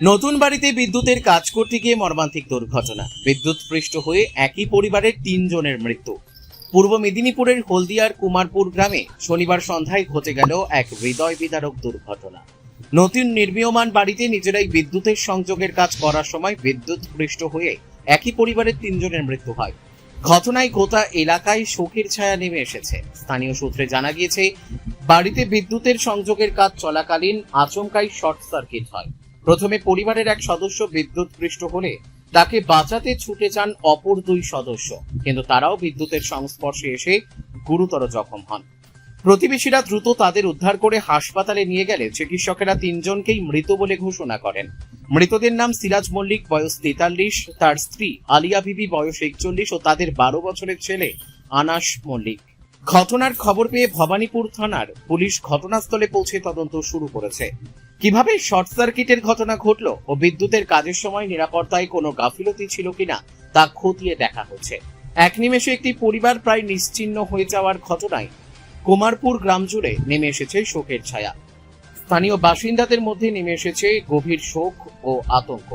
নতুন বাড়িতে বিদ্যুতের কাজ করতে গিয়ে মর্মান্তিক দুর্ঘটনা। বিদ্যুৎস্পৃষ্ট হয়ে একই পরিবারের ৩ জনের মৃত্যু। পূর্ব মেদিনীপুরের হলদিয়ার কুমারপুর গ্রামে শনিবার সন্ধ্যায় ঘটে গেল এক হৃদয় বিদারক দুর্ঘটনা। নতুন নির্মীয়মান বাড়িতে নিজেরাই বিদ্যুতের সংযোগের কাজ করার সময় বিদ্যুৎস্পৃষ্ট হয়ে একই পরিবারের ৩ জনের মৃত্যু হয়। ঘটনায় গোটা এলাকায় শোকের ছায়া নেমে এসেছে। স্থানীয় সূত্রে জানা গিয়েছে, বাড়িতে বিদ্যুতের সংযোগের কাজ চলাকালীন আচমকাই শর্ট সার্কিট হয়। প্রথমে পরিবারের এক সদস্য বিদ্যুৎস্পৃষ্ট হলে তাকে বাঁচাতে ছুটে যান অপর ২ সদস্য, কিন্তু তারাও বিদ্যুতের সংস্পর্শে এসে গুরুতর জখম হন। প্রতিবেশীরা দ্রুত তাদের উদ্ধার করে হাসপাতালে নিয়ে গেলে চিকিৎসকেরা ৩ জনকেই মৃত বলে ঘোষণা করেন। মৃতদের নাম সিরাজ মল্লিক, বয়স ৪৩, তার স্ত্রী আলিয়া বিবি, বয়স ৪১ ও তাদের ১২ বছরের ছেলে আনাস মল্লিক। ঘটনার খবর পেয়ে ভবানীপুর থানার পুলিশ ঘটনাস্থলে পৌঁছে তদন্ত শুরু করেছে। কিভাবে শর্ট সার্কিটের ঘটনা ঘটল ও বিদ্যুতের কাজের সময় নিরাপত্তায় কোনো গাফিলতি ছিল কিনা তা খতিয়ে দেখা হচ্ছে। এক নিমেষে একটি পরিবার প্রায় নিশ্চিহ্ন হয়ে যাওয়ার ঘটনায় কুমারপুর গ্রাম জুড়ে নেমে এসেছে শোকের ছায়া। স্থানীয় বাসিন্দাদের মধ্যে নেমে এসেছে গভীর শোক ও আতঙ্ক।